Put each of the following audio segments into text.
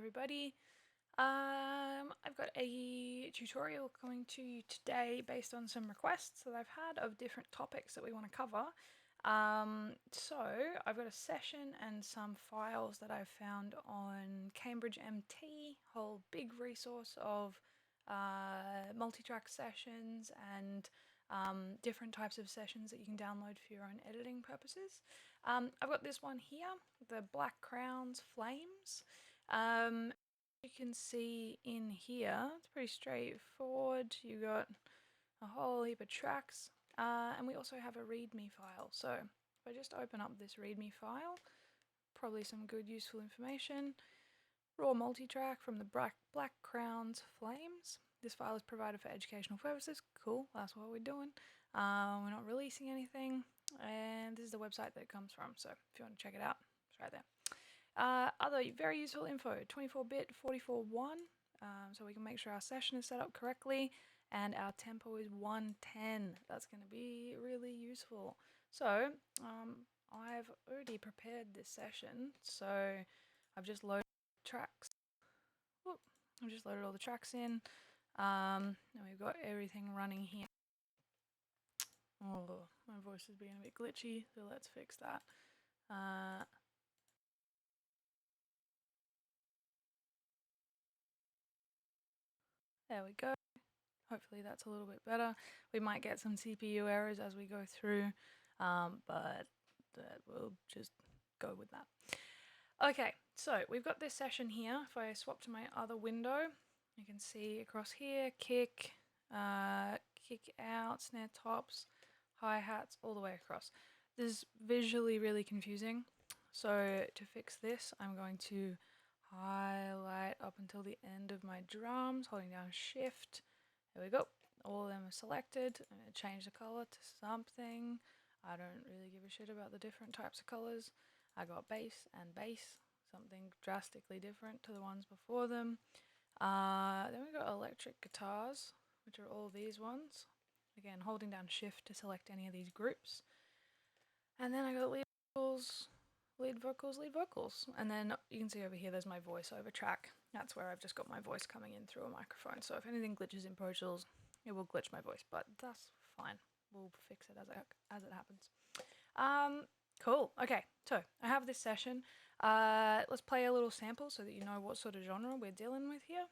everybody. I've got a tutorial coming to you today based on some requests that I've had of different topics that we want to cover. So I've got a session and some files that I've found on Cambridge MT, whole big resource of multi-track sessions and different types of sessions that you can download for your own editing purposes. I've got this one here, the Black Crowns Flames. You can see in here, it's pretty straightforward. You got a whole heap of tracks, and we also have a README file. So if I just open up this README file, probably some good useful information. Raw multi-track from the Black Crowns Flames. This file is provided for educational purposes. Cool, that's what we're doing. We're not releasing anything, and this is the website that it comes from. So if you want to check it out, it's right there. Other very useful info, 24-bit 44.1, so we can make sure our session is set up correctly, and our tempo is 110. That's going to be really useful. So I've already prepared this session, so I've just loaded tracks. Whoop. I've just loaded all the tracks in, and we've got everything running here. Oh, my voice is being a bit glitchy, so let's fix that. There we go. Hopefully that's a little bit better. We might get some CPU errors as we go through, but we'll just go with that. Okay, so we've got this session here. If I swap to my other window, you can see across here, kick, kick out, snare tops, hi-hats, all the way across. This is visually really confusing. So to fix this, I'm going to highlight up until the end of my drums, holding down Shift. There we go. All of them are selected. I'm going to change the color to something. I don't really give a shit about the different types of colors. I got bass and bass, something drastically different to the ones before them. Then we got electric guitars, which are all these ones. Again, holding down Shift to select any of these groups. And then I got lead vocals, lead vocals, lead vocals. And then you can see over here there's my voiceover track. That's where I've just got my voice coming in through a microphone. So if anything glitches in Pro Tools, it will glitch my voice, but that's fine. We'll fix it as it happens. Cool. Okay, so I have this session. Let's play a little sample so that you know what sort of genre we're dealing with here.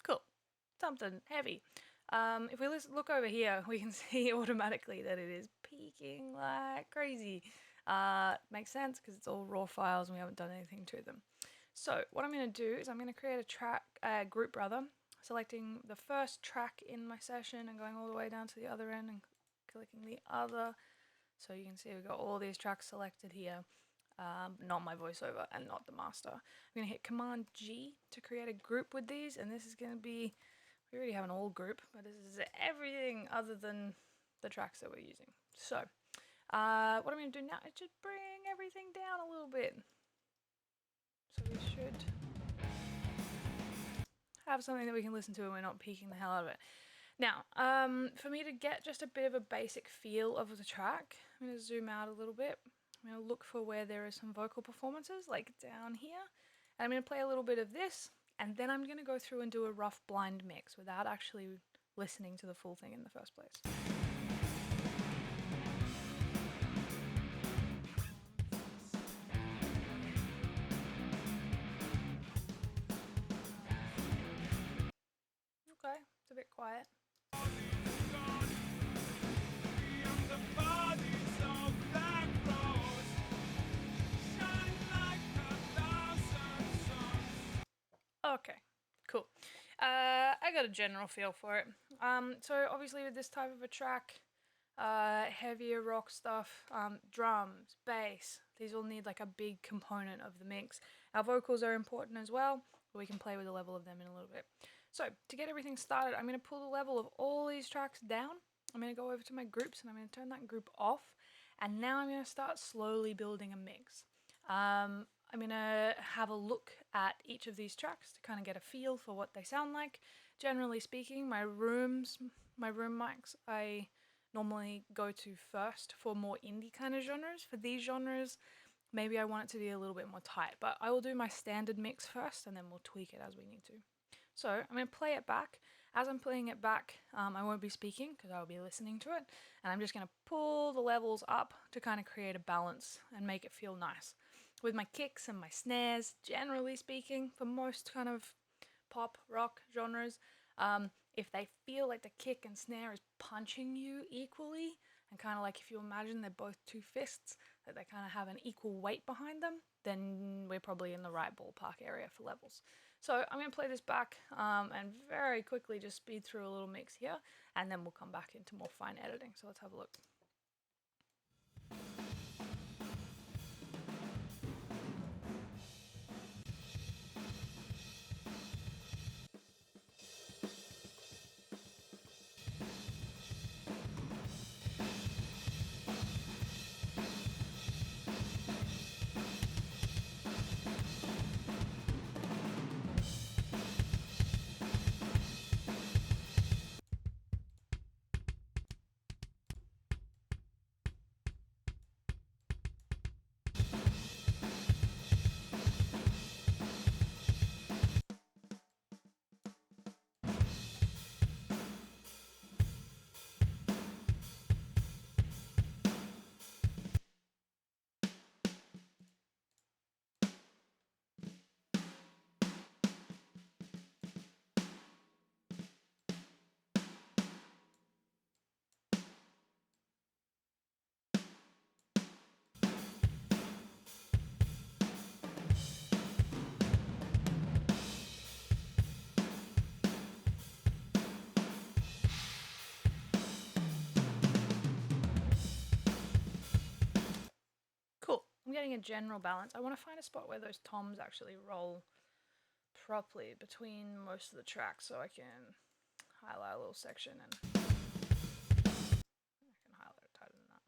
Cool. Something heavy. If we look over here, we can see automatically that it is peaking like crazy. Makes sense because it's all raw files and we haven't done anything to them. So what I'm going to do is I'm going to create a group rather, selecting the first track in my session and going all the way down to the other end and clicking the other. So you can see we've got all these tracks selected here, not my voiceover and not the master. I'm going to hit Command G to create a group with these, and this is going to be, we already have an all group, but this is everything other than the tracks that we're using. So what I'm going to do now is just bring everything down a little bit. So we should have something that we can listen to and we're not peeking the hell out of it. Now, for me to get just a bit of a basic feel of the track, I'm going to zoom out a little bit. I'm going to look for where there are some vocal performances, like down here. And I'm going to play a little bit of this, and then I'm going to go through and do a rough blind mix without actually listening to the full thing in the first place. Okay, it's a bit quiet. Okay, cool. I got a general feel for it. So obviously with this type of a track, heavier rock stuff, drums, bass, these all need like a big component of the mix. Our vocals are important as well, but we can play with the level of them in a little bit. So to get everything started, I'm going to pull the level of all these tracks down. I'm going to go over to my groups and I'm going to turn that group off. And now I'm going to start slowly building a mix. I'm going to have a look at each of these tracks to kind of get a feel for what they sound like, generally speaking, my room mics, I normally go to first for more indie kind of genres. For these genres, maybe I want it to be a little bit more tight, but I will do my standard mix first and then we'll tweak it as we need to. So I'm going to play it back. As I'm playing it back, I won't be speaking because I'll be listening to it, and I'm just going to pull the levels up to kind of create a balance and make it feel nice. With my kicks and my snares, generally speaking, for most kind of pop rock genres, if they feel like the kick and snare is punching you equally, and kind of like if you imagine they're both two fists, that they kind of have an equal weight behind them, then we're probably in the right ballpark area for levels. So I'm going to play this back and very quickly just speed through a little mix here, and then we'll come back into more fine editing. So let's have a look. Cool. I'm getting a general balance. I want to find a spot where those toms actually roll properly between most of the tracks so I can highlight a little section and I can highlight it tighter than that.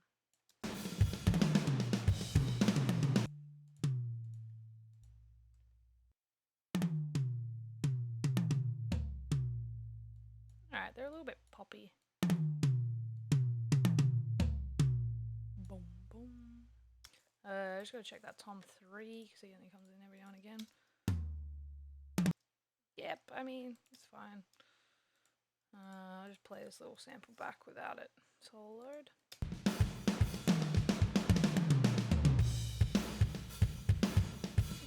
Alright, they're a little bit poppy. Boom, boom. Just gotta check that tom 3 because he only comes in every now and again. Yep, I mean, it's fine. I'll just play this little sample back without it soloed.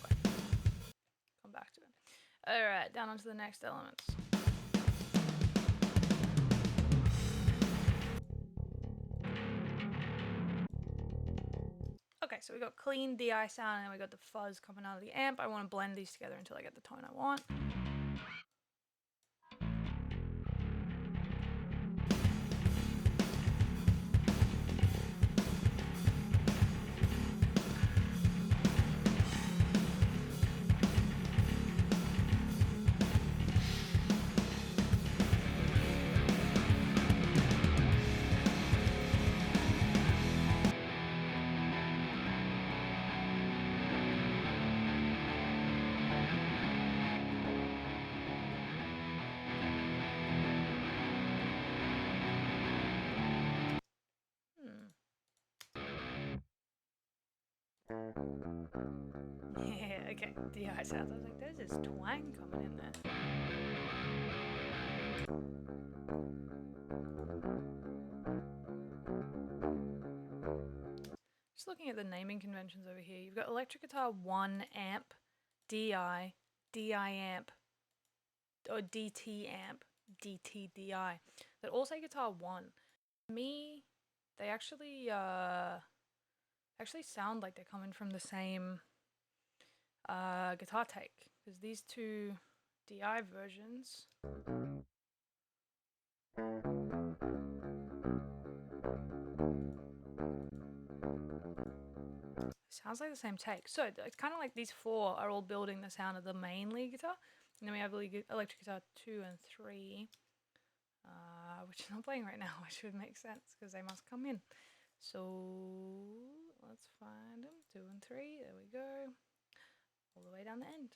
Okay. Come back to it. Alright, down onto the next elements. Okay, so we got clean DI sound and we got the fuzz coming out of the amp. I want to blend these together until I get the tone I want. Yeah, okay, DI sounds. I was like, there's this twang coming in there. Just looking at the naming conventions over here, you've got electric guitar 1 amp, DI, DI amp, or DT amp, DT DI. That all say guitar 1. To me, they actually sound like they're coming from the same guitar take, because these two DI versions sounds like the same take. So it's kind of like these 4 are all building the sound of the main lead guitar, and then we have electric guitar 2 and 3, which I'm not playing right now, which would make sense because they must come in. So let's find them. 2 and 3. There we go. All the way down the end.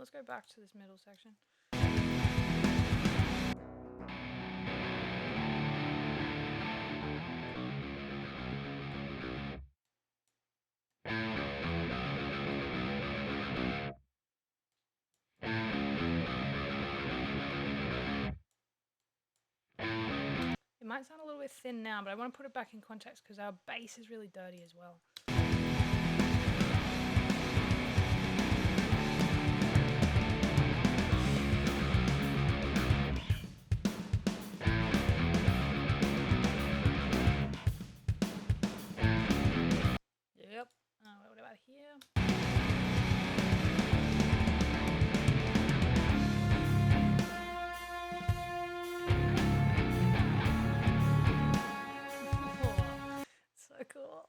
let's go back to this middle section. It might sound a little bit thin now, but I want to put it back in context because our bass is really dirty as well. Yep. What about here? So cool.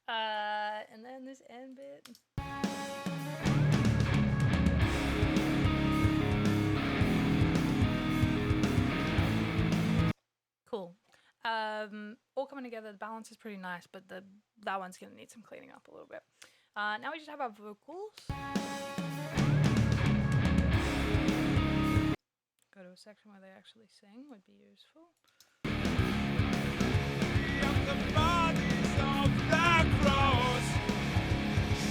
And then this end bit. Cool. All coming together. The balance is pretty nice, but that one's gonna need some cleaning up a little bit. Now we just have our vocals. Go to a section where they actually sing would be useful. The bodies of the cross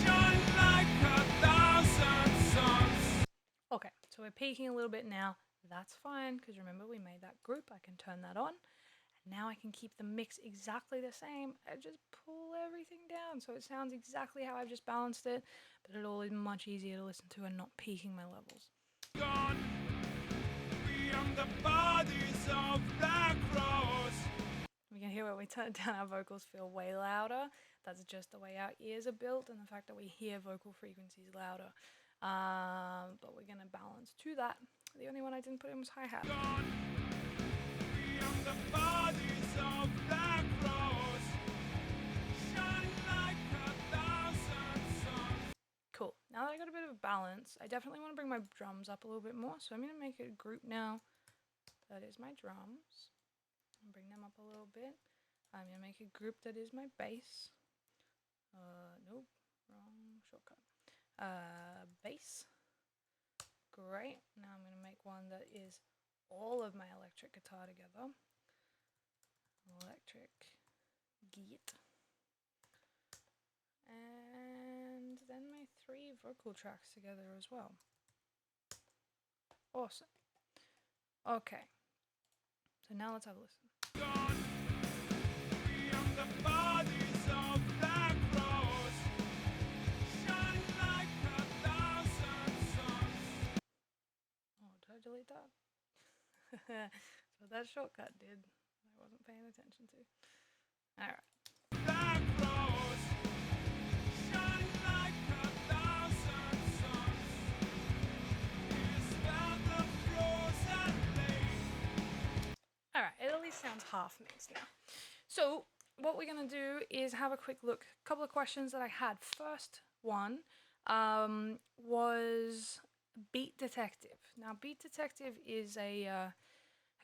shine like 1,000 suns. Okay, so we're peaking a little bit now. That's fine, because remember we made that group. I can turn that on. And now I can keep the mix exactly the same. I just pull everything down so it sounds exactly how I've just balanced it, but it all is much easier to listen to and not peaking my levels. Gone beyond the bodies of the cross. We can hear when we turn down, our vocals feel way louder. That's just the way our ears are built and the fact that we hear vocal frequencies louder. But we're going to balance to that. The only one I didn't put in was hi-hat. Cool. Now that I got a bit of balance, I definitely want to bring my drums up a little bit more. So I'm going to make a group now. That is my drums. Bring them up a little bit. I'm going to make a group that is my bass. Nope, wrong shortcut. Bass. Great. Now I'm going to make one that is all of my electric guitar together. Electric git. And then my 3 vocal tracks together as well. Awesome. Okay. So now let's have a listen. Gone beyond the bodies of the cross, shine like 1,000 suns. Oh, did I delete that? That's what that shortcut did. I wasn't paying attention to. Alright. The cross, shine like 1,000 suns. Alright, it at least sounds half mixed now. So what we're going to do is have a quick look. A couple of questions that I had. First one was beat detective. Now beat detective is a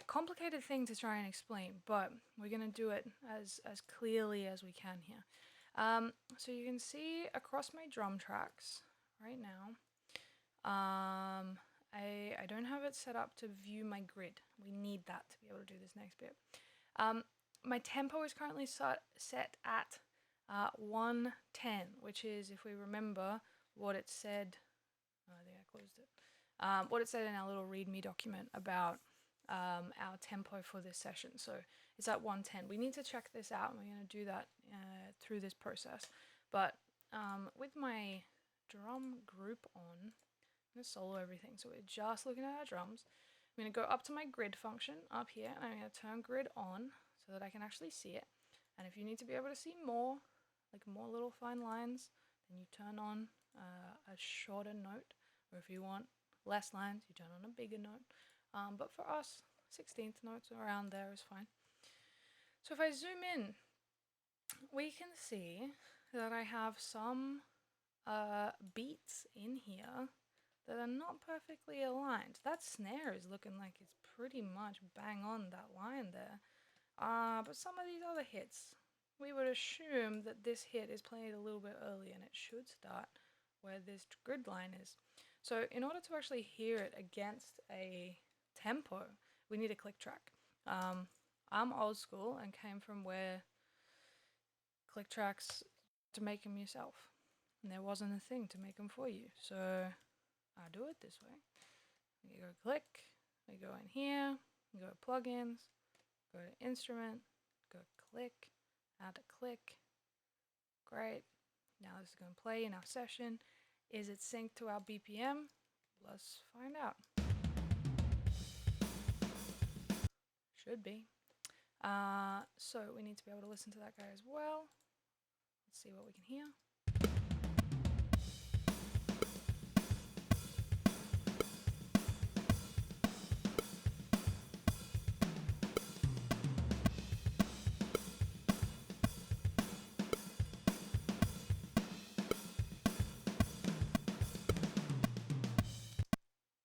complicated thing to try and explain, but we're going to do it as clearly as we can here. So you can see across my drum tracks right now, I don't have it set up to view my grid. We need that to be able to do this next bit. My tempo is currently set at 110, which is, if we remember what it said, I think I closed it, what it said in our little README document about our tempo for this session. So it's at 110. We need to check this out, and we're going to do that through this process. But with my drum group on, I'm going to solo everything. So we're just looking at our drums. I'm going to go up to my grid function up here, and I'm going to turn grid on so that I can actually see it. And if you need to be able to see more, like more little fine lines, then you turn on a shorter note, or if you want less lines, you turn on a bigger note. But for us, 16th notes around there is fine. So if I zoom in, we can see that I have some beats in here that are not perfectly aligned. That snare is looking like it's pretty much bang on that line there. But some of these other hits, we would assume that this hit is played a little bit early and it should start where this grid line is. So in order to actually hear it against a tempo, we need a click track. I'm old school and came from where click tracks to make them yourself, and there wasn't a thing to make them for you. So I do it this way. You go click, we go in here, go to plugins, go to instrument, go click, add a click. Great. Now this is going to play in our session. Is it synced to our BPM? Let's find out. Should be. So we need to be able to listen to that guy as well. Let's see what we can hear.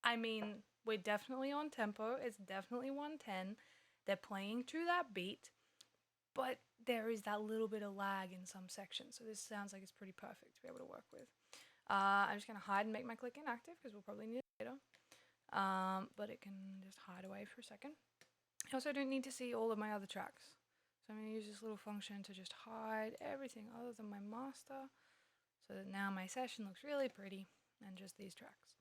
I mean, we're definitely on tempo. It's definitely 110. They're playing through that beat, but there is that little bit of lag in some sections. So this sounds like it's pretty perfect to be able to work with. I'm just going to hide and make my click inactive because we'll probably need it later. But it can just hide away for a second. I also don't need to see all of my other tracks. So I'm going to use this little function to just hide everything other than my master, so that now my session looks really pretty and just these tracks.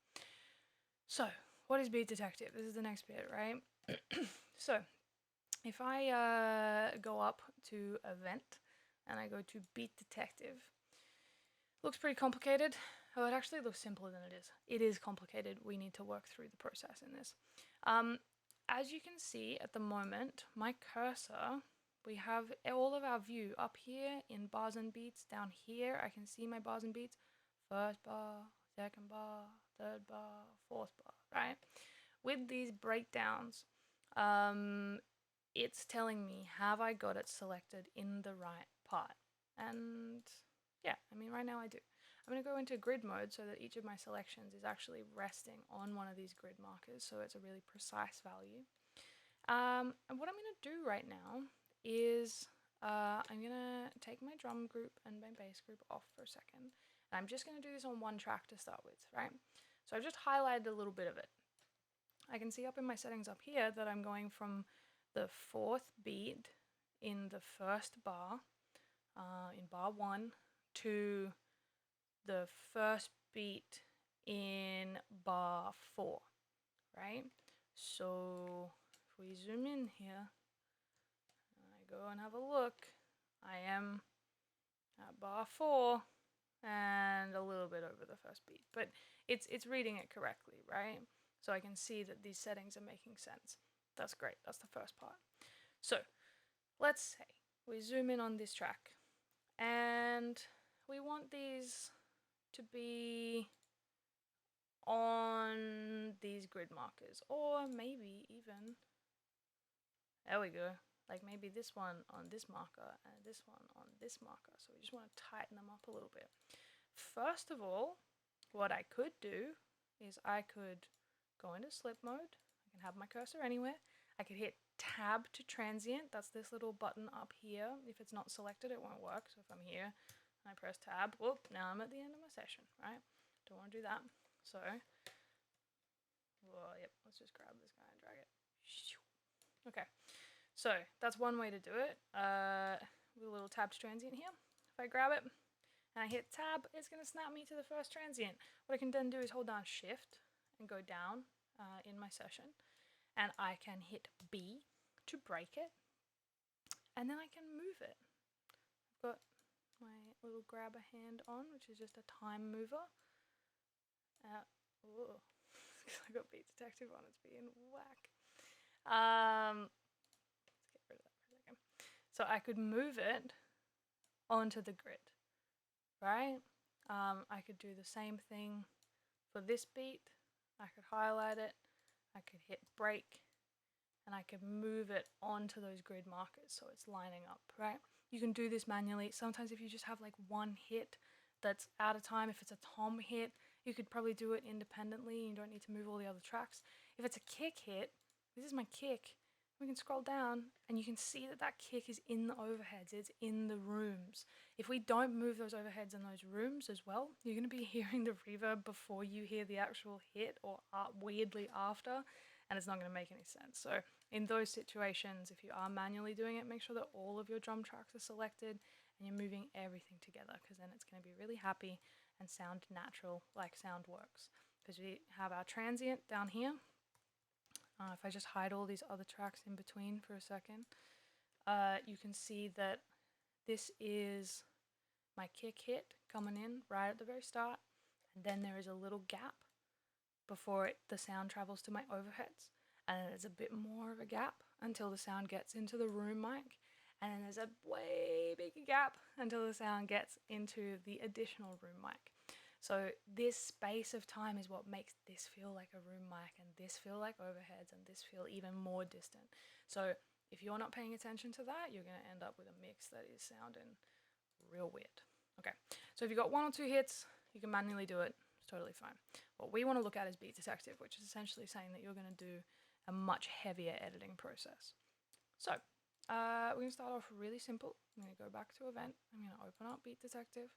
So what is Beat Detective? This is the next bit, right? So if I go up to Event and I go to Beat Detective, looks pretty complicated. Oh, it actually looks simpler than it is. It is complicated. We need to work through the process in this. As you can see at the moment, my cursor, we have all of our view up here in bars and beats. Down here, I can see my bars and beats. First bar, second bar, third bar, fourth bar, right? With these breakdowns, it's telling me, have I got it selected in the right part? And yeah, I mean, right now I do. I'm going to go into grid mode so that each of my selections is actually resting on one of these grid markers, so it's a really precise value. And what I'm going to do right now is I'm going to take my drum group and my bass group off for a second. And I'm just going to do this on one track to start with, right? So I've just highlighted a little bit of it. I can see up in my settings up here that I'm going from the fourth beat in the first bar, in bar 1, to the first beat in bar 4, right? So if we zoom in here, I go and have a look, I am at bar 4 and a little bit over the first beat, but it's reading it correctly, right? So I can see that these settings are making sense. That's great. That's the first part. So let's say we zoom in on this track and we want these to be on these grid markers, or maybe even, there we go, like maybe this one on this marker and this one on this marker. So we just want to tighten them up a little bit. First of all, what I could do is I could go into slip mode. I can have my cursor anywhere. I could hit tab to transient. That's this little button up here. If it's not selected, it won't work. So if I'm here and I press tab, whoop, now I'm at the end of my session, right? Don't want to do that. So, well, yep, let's just grab this guy and drag it. Okay, so that's one way to do it. With a little tab to transient here. If I grab it and I hit tab, it's going to snap me to the first transient. What I can then do is hold down shift and go down in my session, and I can hit B to break it, and then I can move it. I've got my little grabber hand on, which is just a time mover. Oh, I got Beat Detective on, it's being whack. Let's get rid of that for a second. So I could move it onto the grid, right? I could do the same thing for this beat. I could highlight it, I could hit break, and I could move it onto those grid markers so it's lining up, right? You can do this manually. Sometimes if you just have like one hit that's out of time, if it's a tom hit, you could probably do it independently. You don't need to move all the other tracks. If it's a kick hit, this is my kick, We can scroll down and you can see that that kick is in the overheads, it's in the rooms. If we don't move those overheads in those rooms as well, you're going to be hearing the reverb before you hear the actual hit, or weirdly after, and it's not going to make any sense. So in those situations, if you are manually doing it, make sure that all of your drum tracks are selected and you're moving everything together, because then it's going to be really happy and sound natural, like sound works. Because we have our transient down here. If I just hide all these other tracks in between for a second, you can see that this is my kick hit coming in right at the very start, and then there is a little gap before the sound travels to my overheads, and then there's a bit more of a gap until the sound gets into the room mic, and then there's a way bigger gap until the sound gets into the additional room mic. So this space of time is what makes this feel like a room mic, and this feel like overheads, and this feel even more distant. So if you're not paying attention to that, you're going to end up with a mix that is sounding real weird. Okay, so if you've got 1 or 2 hits, you can manually do it. It's totally fine. What we want to look at is beat detective, which is essentially saying that you're going to do a much heavier editing process. So we're going to start off really simple. I'm going to go back to event. I'm going to open up beat detective.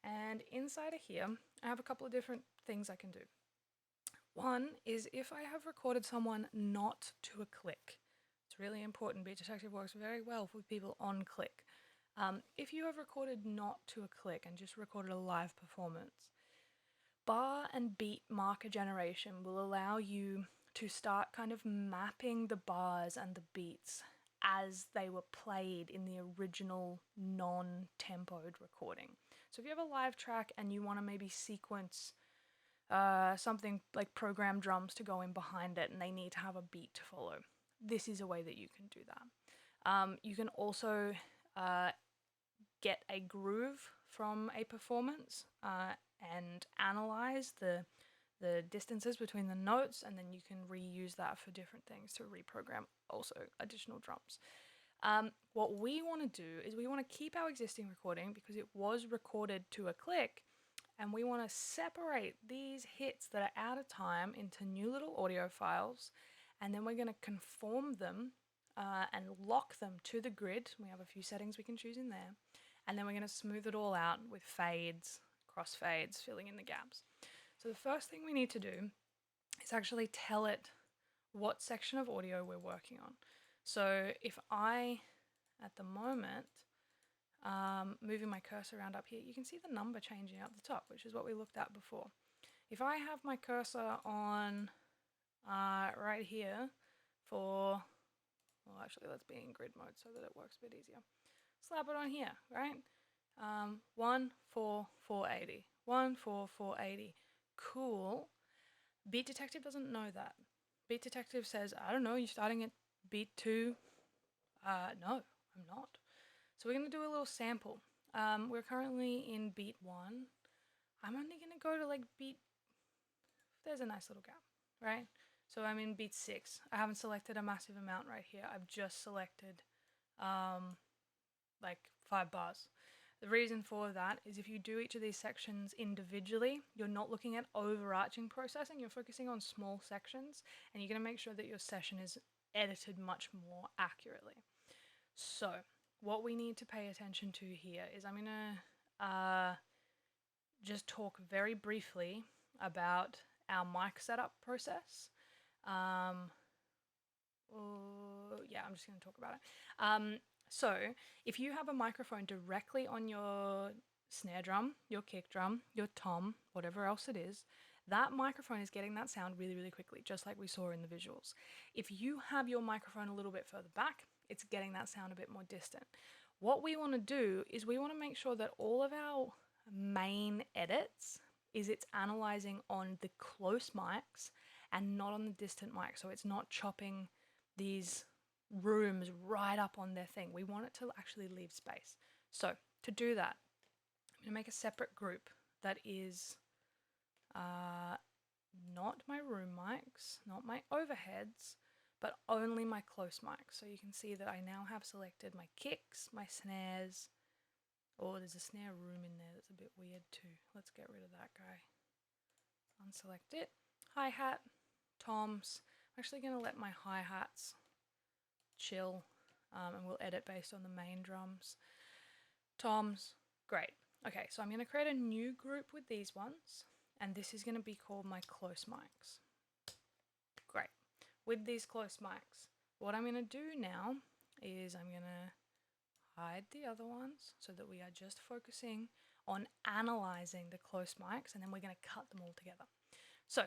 And inside of here, I have a couple of different things I can do. One is if I have recorded someone not to a click. It's really important. Beat detective works very well with people on click. If you have recorded not to a click and just recorded a live performance, bar and beat marker generation will allow you to start kind of mapping the bars and the beats as they were played in the original non-tempoed recording. So if you have a live track and you want to maybe sequence something like program drums to go in behind it and they need to have a beat to follow, this is a way that you can do that. You can also get a groove from a performance and analyze the distances between the notes, and then you can reuse that for different things to reprogram also additional drums. What we want to do is we want to keep our existing recording because it was recorded to a click, and we want to separate these hits that are out of time into new little audio files, and then we're going to conform them and lock them to the grid. We have a few settings we can choose in there, and then we're going to smooth it all out with fades, crossfades, filling in the gaps. So the first thing we need to do is actually tell it what section of audio we're working on. So if I, at the moment, moving my cursor around up here, you can see the number changing out the top, which is what we looked at before. If I have my cursor on right here for, well, actually let's be in grid mode so that it works a bit easier. Slap it on here, right? 1, 4, 480. 1, 4, 480. Cool. Beat detective doesn't know that. Beat detective says, I don't know, you're starting at beat 2. No, I'm not. So we're going to do a little sample. We're currently in beat 1. I'm only going to go to like beat, there's a nice little gap, right? So I'm in beat 6. I haven't selected a massive amount right here. I've just selected like 5 bars. The reason for that is if you do each of these sections individually, you're not looking at overarching processing, you're focusing on small sections, and you're going to make sure that your session is edited much more accurately. So what we need to pay attention to here is I'm going to just talk very briefly about our mic setup process. Yeah, I'm just going to talk about it. So if you have a microphone directly on your snare drum, your kick drum, your tom, whatever else it is, that microphone is getting that sound really, really quickly, just like we saw in the visuals. If you have your microphone a little bit further back, it's getting that sound a bit more distant. What we want to do is we want to make sure that all of our main edits is it's analyzing on the close mics and not on the distant mic. So it's not chopping these rooms right up on their thing. We want it to actually leave space. So to do that, I'm going to make a separate group that is not my room mics, not my overheads, but only my close mics. So you can see that I now have selected my kicks, my snares. Oh, there's a snare room in there that's a bit weird too. Let's get rid of that guy. Unselect it. Hi-hat, toms. I'm actually going to let my hi-hats chill, and we'll edit based on the main drums. Toms, great. Okay, so I'm going to create a new group with these ones, and this is going to be called my close mics. Great. With these close mics, what I'm going to do now is I'm going to hide the other ones so that we are just focusing on analyzing the close mics, and then we're going to cut them all together. So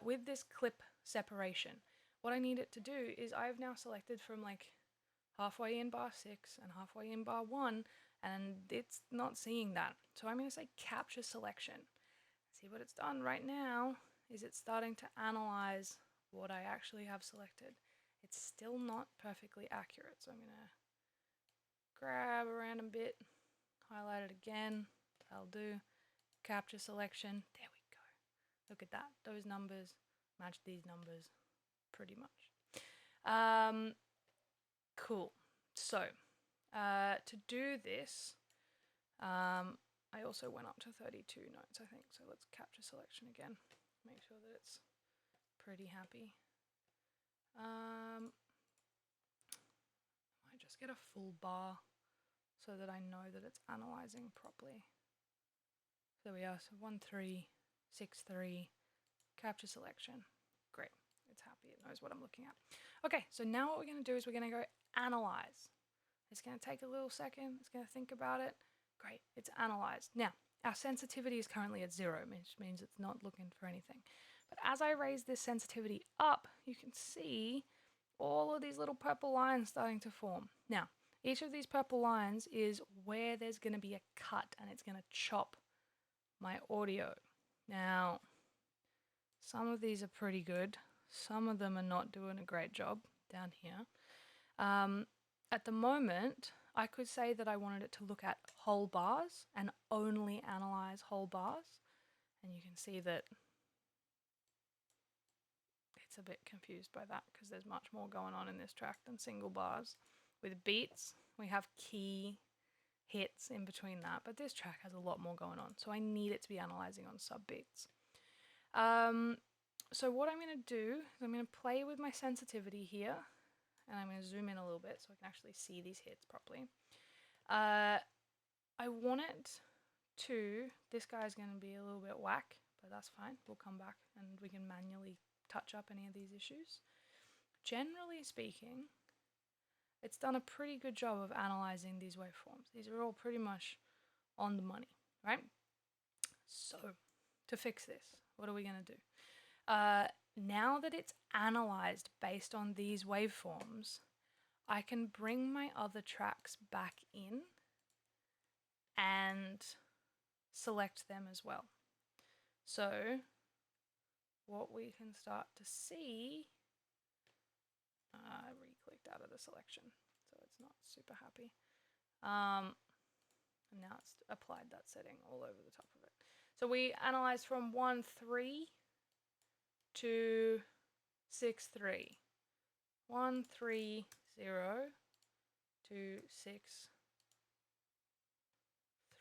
with this clip separation, what I need it to do is I've now selected from like halfway in bar 6 and halfway in bar 1, and it's not seeing that. So I'm going to say capture selection. See what it's done right now is it's starting to analyze what I actually have selected. It's still not perfectly accurate, so I'm going to grab a random bit, highlight it again, that'll do, capture selection, there we go. Look at that, those numbers match these numbers pretty much. Cool, so to do this, I also went up to 32 notes, I think, so let's capture selection again, make sure that it's pretty happy. I just get a full bar so that I know that it's analyzing properly. There we are, so 1, 3, 6, 3, capture selection. Great, it's happy, it knows what I'm looking at. Okay, so now what we're going to do is we're going to go analyze. It's going to take a little second, it's going to think about it. Great, it's analyzed. Now, our sensitivity is currently at 0, which means it's not looking for anything. But as I raise this sensitivity up, you can see all of these little purple lines starting to form. Now, each of these purple lines is where there's going to be a cut, and it's going to chop my audio. Now, some of these are pretty good. Some of them are not doing a great job down here. At the moment, I could say that I wanted it to look at whole bars and only analyze whole bars. And you can see that it's a bit confused by that because there's much more going on in this track than single bars. With beats, we have key hits in between that, but this track has a lot more going on, so I need it to be analyzing on sub beats. So what I'm going to do is I'm going to play with my sensitivity here, and I'm going to zoom in a little bit so I can actually see these hits properly. I want it to, this guy's going to be a little bit whack, but that's fine. We'll come back and we can manually touch up any of these issues. Generally speaking, it's done a pretty good job of analyzing these waveforms. These are all pretty much on the money, right? So, to fix this, what are we going to do? Now that it's analyzed based on these waveforms, I can bring my other tracks back in and select them as well. So, what we can start to see, I re-clicked out of the selection, so it's not super happy. And now it's applied that setting all over the top of it. So we analyze from 1, 3 to 6, 3. 1, 3, 0 to 6,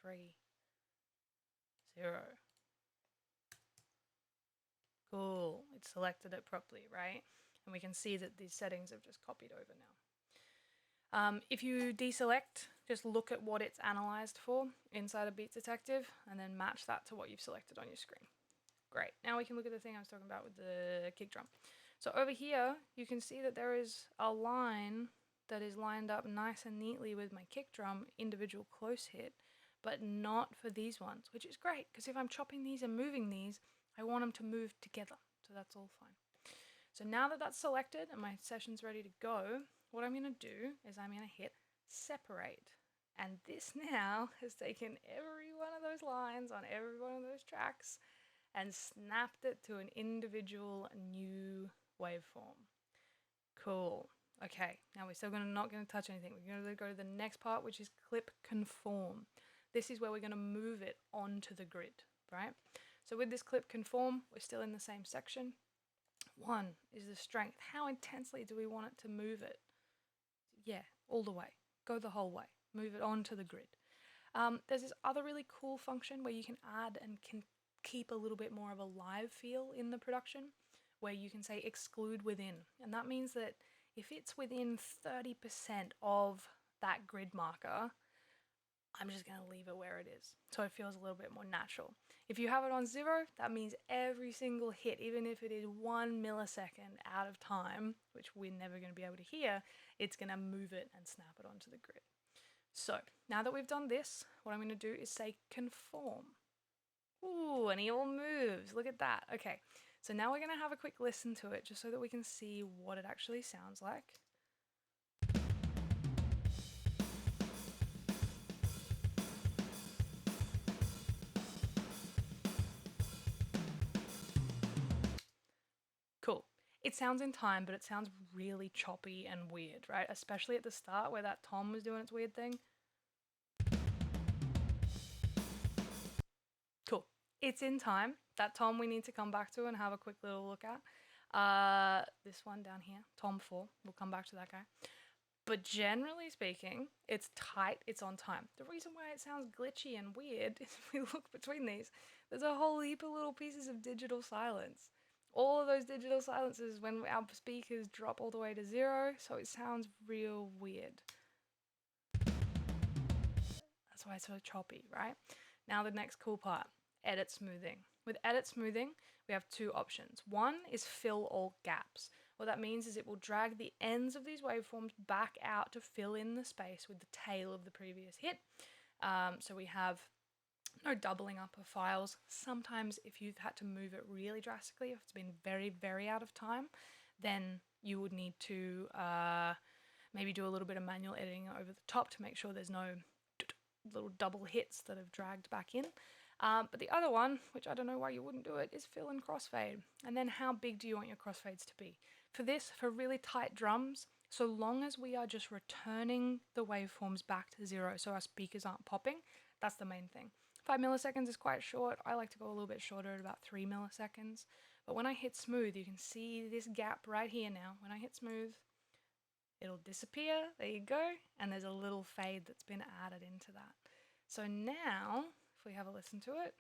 3, 0. Cool, it selected it properly, right? And we can see that these settings have just copied over now. If you deselect, just look at what it's analyzed for inside of Beat Detective and then match that to what you've selected on your screen. Great, now we can look at the thing I was talking about with the kick drum. So over here, you can see that there is a line that is lined up nice and neatly with my kick drum individual close hit, but not for these ones, which is great, because if I'm chopping these and moving these, I want them to move together, so that's all fine. So now that that's selected and my session's ready to go, what I'm going to do is I'm going to hit separate. And this now has taken every one of those lines on every one of those tracks and snapped it to an individual new waveform. Cool. Okay, now we're still not going to touch anything. We're going to go to the next part, which is clip conform. This is where we're going to move it onto the grid, right? So with this clip conform, we're still in the same section. 1 is the strength. How intensely do we want it to move it? Yeah, all the way. Go the whole way. Move it onto the grid. There's this other really cool function where you can add and can keep a little bit more of a live feel in the production, where you can say exclude within. And that means that if it's within 30% of that grid marker, I'm just going to leave it where it is, so it feels a little bit more natural. If you have it on 0, that means every single hit, even if it is 1 millisecond out of time, which we're never going to be able to hear, it's going to move it and snap it onto the grid. So now that we've done this, what I'm going to do is say conform. Ooh, and he all moves. Look at that. Okay, so now we're going to have a quick listen to it just so that we can see what it actually sounds like. Cool. It sounds in time, but it sounds really choppy and weird, right? Especially at the start where that tom was doing its weird thing. Cool. It's in time. That tom we need to come back to and have a quick little look at. This one down here, tom 4. We'll come back to that guy. But generally speaking, it's tight, it's on time. The reason why it sounds glitchy and weird is if we look between these, there's a whole heap of little pieces of digital silence. All of those digital silences when our speakers drop all the way to 0, so it sounds real weird. That's why it's so choppy, right? Now the next cool part, edit smoothing. With edit smoothing, we have 2 options. One is fill all gaps. What that means is it will drag the ends of these waveforms back out to fill in the space with the tail of the previous hit. So we have no doubling up of files. Sometimes if you've had to move it really drastically, if it's been very, very out of time, then you would need to maybe do a little bit of manual editing over the top to make sure there's no little double hits that have dragged back in. But the other one, which I don't know why you wouldn't do it, is fill and crossfade. And then how big do you want your crossfades to be? For this, for really tight drums, so long as we are just returning the waveforms back to 0 so our speakers aren't popping, that's the main thing. 5 milliseconds is quite short. I like to go a little bit shorter at about 3 milliseconds. But when I hit smooth, you can see this gap right here now. When I hit smooth, it'll disappear. There you go. And there's a little fade that's been added into that. So now, if we have a listen to it.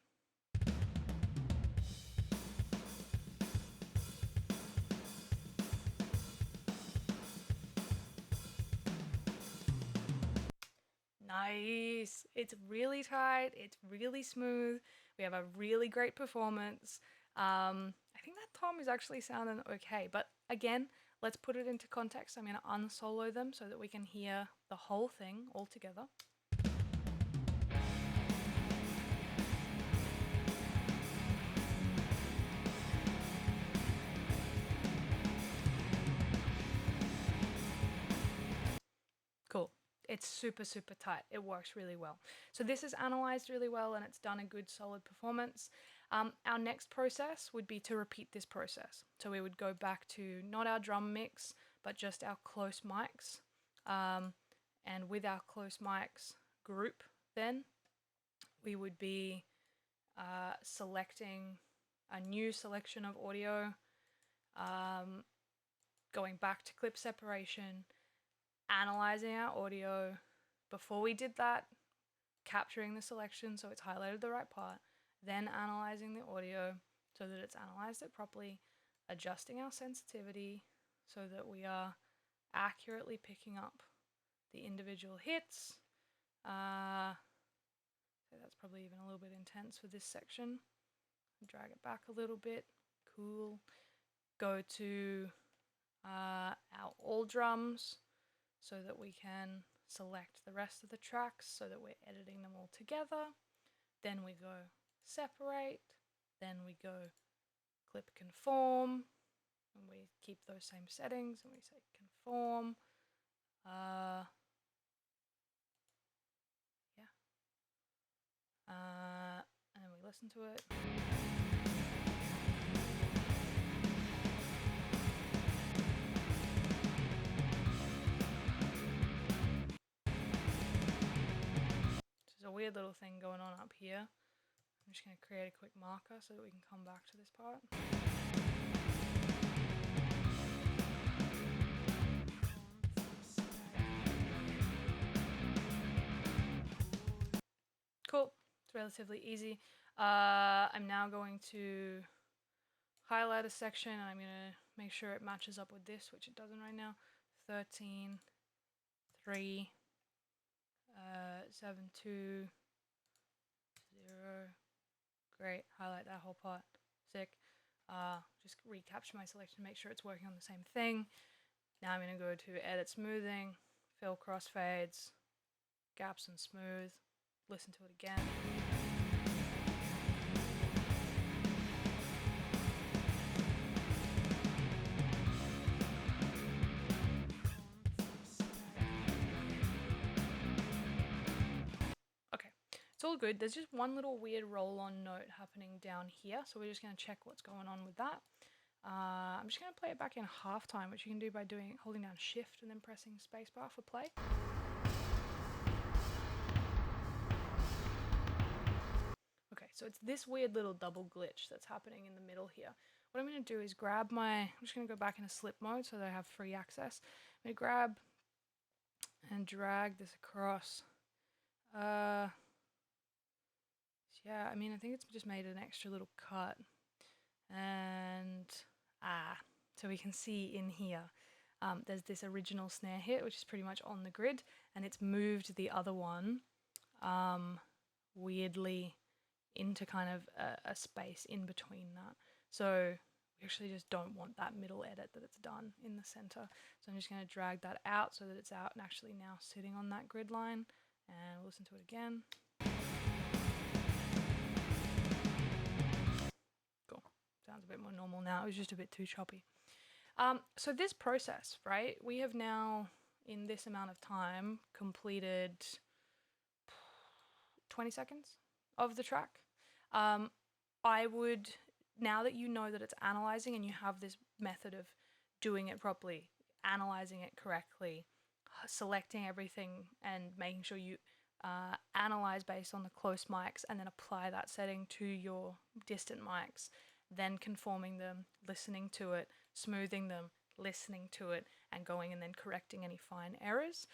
Nice. It's really tight. It's really smooth. We have a really great performance. I think that tom is actually sounding okay. But again, let's put it into context. I'm going to unsolo them so that we can hear the whole thing all together. Cool. It's super, super tight. It works really well. So this is analyzed really well and it's done a good solid performance. Our next process would be to repeat this process. So we would go back to not our drum mix, but just our close mics. And with our close mics group, then we would be selecting a new selection of audio, going back to clip separation, analyzing our audio. Before we did that, capturing the selection so it's highlighted the right part, then analyzing the audio so that it's analyzed it properly, adjusting our sensitivity so that we are accurately picking up the individual hits. So that's probably even a little bit intense for this section. Drag it back a little bit. Cool. Go to our all drums so that we can select the rest of the tracks so that we're editing them all together. Then we go separate. Then we go clip conform. And we keep those same settings and we say conform. And then we listen to it. There's a weird little thing going on up here. I'm just going to create a quick marker so that we can come back to this part. Cool. It's relatively easy. I'm now going to highlight a section and I'm going to make sure it matches up with this, which it doesn't right now. 13, 3, 7, 2, 0. Great, highlight that whole part. Sick. Just recapture my selection, make sure it's working on the same thing. Now I'm going to go to edit smoothing, fill crossfades, gaps and smooth, listen to it again. Okay, it's all good. There's just one little weird roll-on note happening down here, so we're just going to check what's going on with that. I'm just going to play it back in halftime, which you can do by holding down Shift and then pressing spacebar for play. Okay, so it's this weird little double glitch that's happening in the middle here. What I'm going to do is I'm just going to go back into slip mode so that I have free access. I'm going to grab and drag this across. Yeah, I mean, I think it's just made an extra little cut. And, so we can see in here, there's this original snare hit, which is pretty much on the grid, and it's moved the other one, weirdly into kind of a space in between that. So we actually just don't want that middle edit that it's done in the center. So I'm just going to drag that out so that it's out and actually now sitting on that grid line, and we'll listen to it again. Cool. Sounds a bit more normal now. It was just a bit too choppy. So this process, right, we have now, in this amount of time, completed 20 seconds of the track. I would, now that you know that it's analyzing and you have this method of doing it properly, analyzing it correctly, selecting everything and making sure you analyze based on the close mics and then apply that setting to your distant mics, then conforming them, listening to it, smoothing them, listening to it, and going and then correcting any fine errors.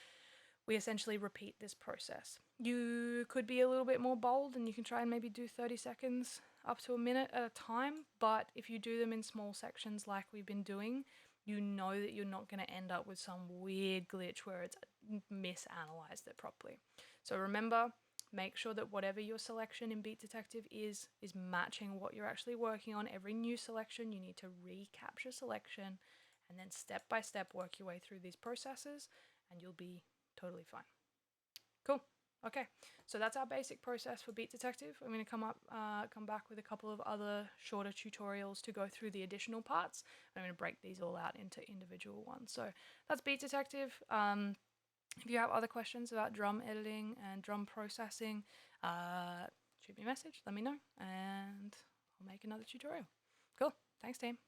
We essentially repeat this process. You could be a little bit more bold and you can try and maybe do 30 seconds up to a minute at a time, but if you do them in small sections like we've been doing, you know that you're not going to end up with some weird glitch where it's misanalyzed it properly. So remember, make sure that whatever your selection in Beat Detective is matching what you're actually working on. Every new selection, you need to recapture selection and then step by step work your way through these processes and you'll be totally fine. Cool. Okay, so that's our basic process for Beat Detective. I'm going to come back with a couple of other shorter tutorials to go through the additional parts. I'm going to break these all out into individual ones. So that's Beat Detective. If you have other questions about drum editing and drum processing, shoot me a message, let me know, and I'll make another tutorial. Cool. Thanks, team.